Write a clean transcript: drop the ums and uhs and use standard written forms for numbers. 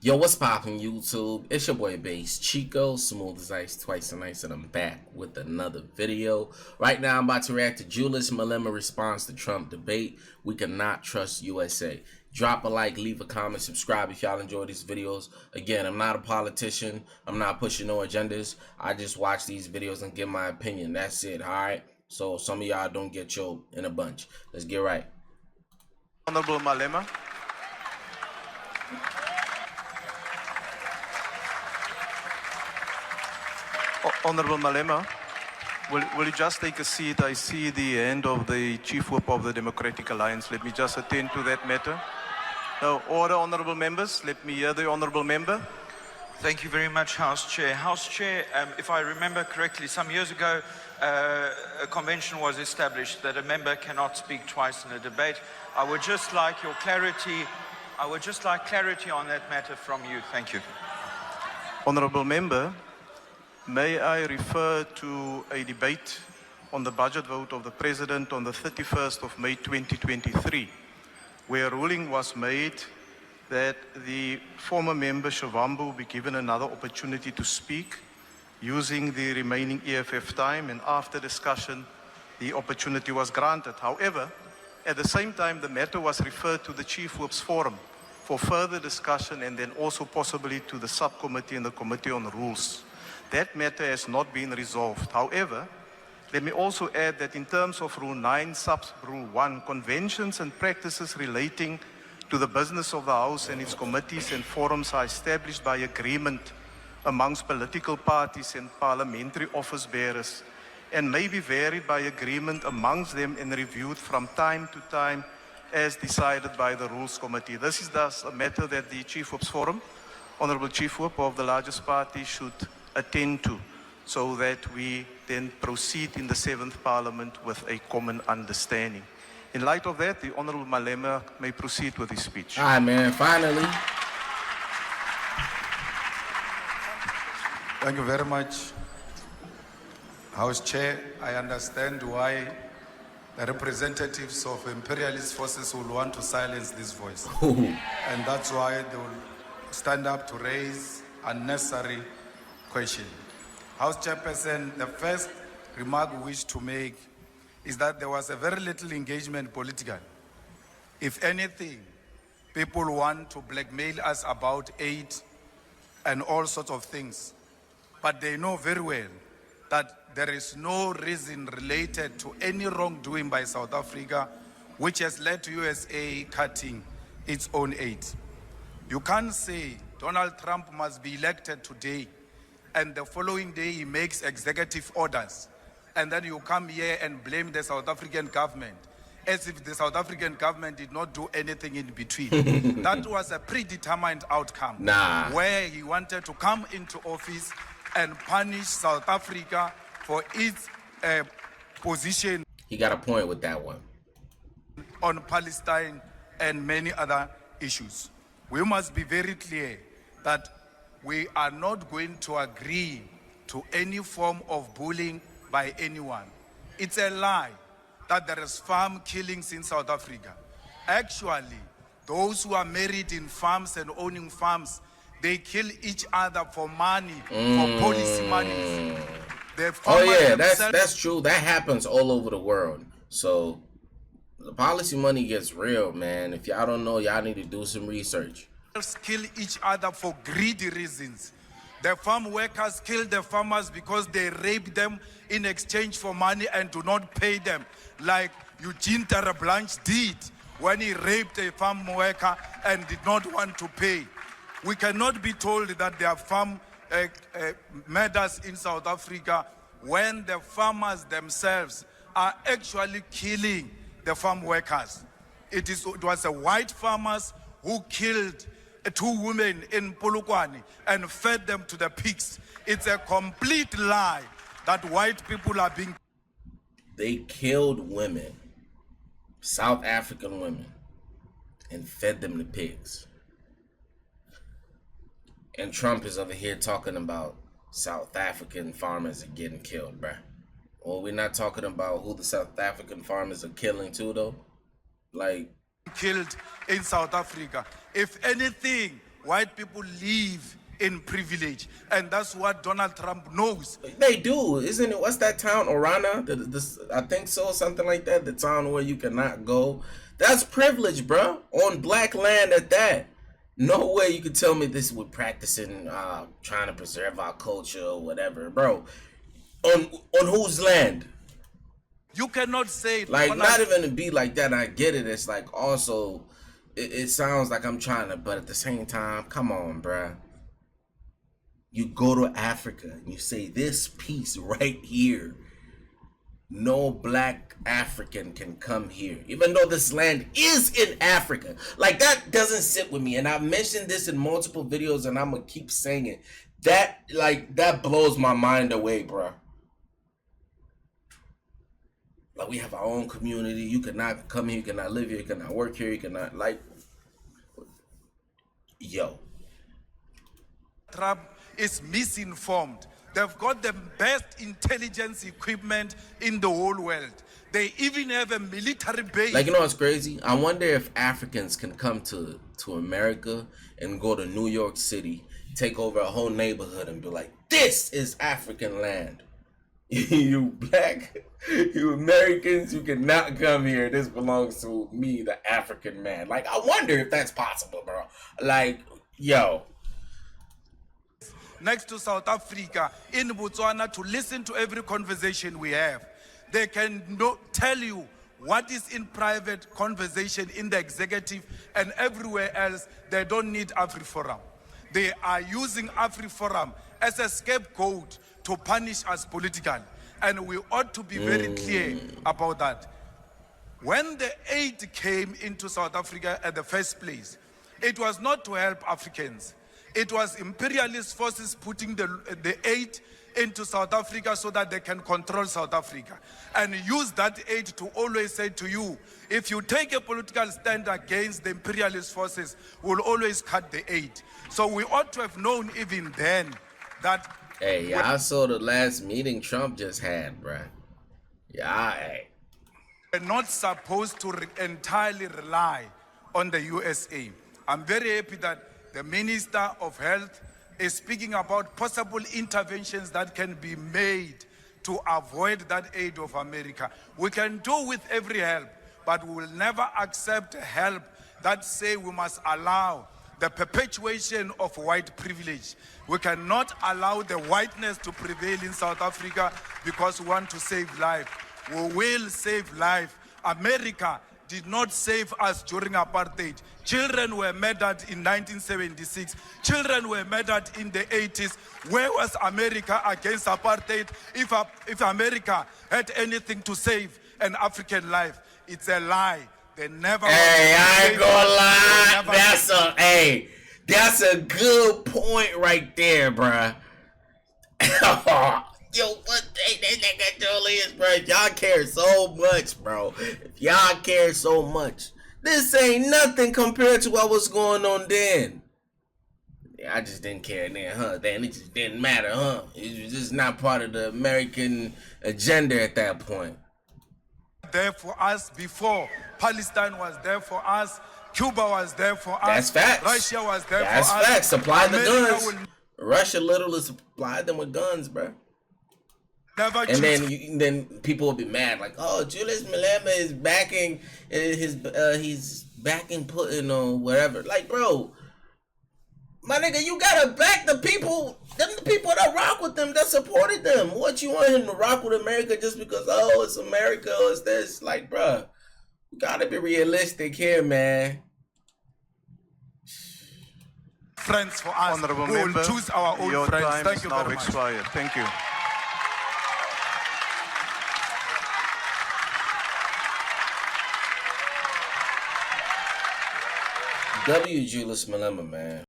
Yo, what's poppin' YouTube? It's your boy Bass Chico, smooth as ice, twice and nice, and I'm back with another video. Right now, I'm about to react to Julius Malema response to Trump debate. We cannot trust USA. Drop a like, leave a comment, subscribe if y'all enjoy these videos. Again, I'm not a politician. I'm not pushing no agendas. I just watch these videos and give my opinion. That's it, alright? So some of y'all don't get choked in a bunch. Let's get right. Honorable Malema. Honorable Malema, will you just take a seat? I see the hand of the Chief Whip of the Democratic Alliance. Let me just attend to that matter. Now, order, honorable members. Let me hear the honorable member. Thank you very much, House Chair. House Chair, if I remember correctly, some years ago, a convention was established that a member cannot speak twice in a debate. I would just like your clarity. I would just like clarity on that matter from you. Thank you. Honorable member, may I refer to a debate on the budget vote of the President on the 31st of May 2023, where a ruling was made that the former member Shavambu be given another opportunity to speak using the remaining EFF time, and after discussion, the opportunity was granted. However, at the same time, the matter was referred to the Chief Whip's Forum for further discussion and then also possibly to the subcommittee and the Committee on Rules. That matter has not been resolved. However, let me also add that in terms of Rule 9, Sub-Rule 1, conventions and practices relating to the business of the House and its committees and forums are established by agreement amongst political parties and parliamentary office bearers and may be varied by agreement amongst them and reviewed from time to time as decided by the Rules Committee. This is thus a matter that the Chief Whip's Forum, Honorable Chief Whip of the largest party, should attend to, so that we then proceed in the 7th Parliament with a common understanding. In light of that, the Honorable Malema may proceed with his speech. All right, man, finally. Thank you very much, House Chair. I understand why the representatives of imperialist forces will want to silence this voice. And that's why they will stand up to raise unnecessary question. House Chairperson, the first remark we wish to make is that there was a very little engagement politically. If anything, people want to blackmail us about aid and all sorts of things. But they know very well that there is no reason related to any wrongdoing by South Africa which has led to USA cutting its own aid. You can't say Donald Trump must be elected today and the following day he makes executive orders, and then you come here and blame the South African government as if the South African government did not do anything in between. That was a predetermined outcome, where he wanted to come into office and punish South Africa for its position. He got a point with that one. On Palestine and many other issues. We must be very clear that we are not going to agree to any form of bullying by anyone. It's a lie that there is farm killings in South Africa. Actually, those who are married in farms and owning farms, they kill each other for money, for policy money. Oh yeah, that's true. That happens all over the world. So the policy money gets real, man. If y'all don't know, y'all need to do some research. Kill each other for greedy reasons. The farm workers kill the farmers because they rape them in exchange for money and do not pay them, like Eugene Terreblanche did when he raped a farm worker and did not want to pay. We cannot be told that there are farm murders in South Africa when the farmers themselves are actually killing the farm workers. It was a white farmers who killed 2 women in Polokwane and fed them to the pigs. It's a complete lie that white people are being... They killed women, South African women, and fed them to pigs. And Trump is over here talking about South African farmers are getting killed, bruh. Well, we're not talking about who the South African farmers are killing too, though. Like, killed in South Africa. If anything, white people live in privilege. And that's what Donald Trump knows. They do, isn't it? What's that town, Orana? I think so, something like that. The town where you cannot go. That's privilege, bro. On black land at that. No way you could tell me this with practicing, trying to preserve our culture or whatever, bro. On whose land? You cannot say like not even to be like that. I get it. It's like also, it sounds like I'm trying to, but at the same time, come on, bruh. You go to Africa and you say this piece right here. No black African can come here, even though this land is in Africa. Like, that doesn't sit with me. And I've mentioned this in multiple videos and I'm gonna keep saying it. That blows my mind away, bruh. Like, we have our own community. You cannot come here, you cannot live here, you cannot work here, you cannot, like, yo. Trump is misinformed. They've got the best intelligence equipment in the whole world. They even have a military base. Like, you know what's crazy? I wonder if Africans can come to America and go to New York City, take over a whole neighborhood and be like, this is African land. You black, you Americans, you cannot come here. This belongs to me, the African man. Like, I wonder if that's possible, bro. Like, yo. Next to South Africa, in Botswana, to listen to every conversation we have. They can tell you what is in private conversation in the executive and everywhere else. They don't need AfriForum. They are using AfriForum as a scapegoat to punish us politically. And we ought to be very clear about that. When the aid came into South Africa at the first place, it was not to help Africans. It was imperialist forces putting the aid into South Africa so that they can control South Africa and use that aid to always say to you, if you take a political stand against the imperialist forces, we'll always cut the aid. So we ought to have known even then that... Hey, y'all saw the last meeting Trump just had, bruh. Yeah, hey. We're not supposed to entirely rely on the USA. I'm very happy that the Minister of Health is speaking about possible interventions that can be made to avoid that aid of America. We can do with every help, but we will never accept help that say we must allow the perpetuation of white privilege. We cannot allow the whiteness to prevail in South Africa because we want to save life. We will save life. America did not save us during apartheid. Children were murdered in 1976. Children were murdered in the 80s. Where was America against apartheid? If America had anything to save an African life, it's a lie. They never. Hey, I ain't gonna lie. That's a good point right there, bruh. Yo, what that nigga Julius, bro? Y'all care so much, bro. If y'all care so much, this ain't nothing compared to what was going on then. Yeah, I just didn't care then, huh? Then it just didn't matter, huh? It was just not part of the American agenda at that point. There for us before. Palestine was there for us. Cuba was there for us. That's facts. Russia was there for us. That's facts. Supply the guns. Russia literally supplied them with guns, bro. And then people will be mad, like, oh, Julius Malema is backing he's backing Putin or whatever. Like, bro, my nigga, you gotta back the people that rock with them, that supported them. What, you want him to rock with America just because, oh, it's America or it's this? Like, bro, you gotta be realistic here, man. Friends for us. Honorable we member, will choose our own your friends. time Thank is you now very much. expired. Thank you. W. Julius Malema, man.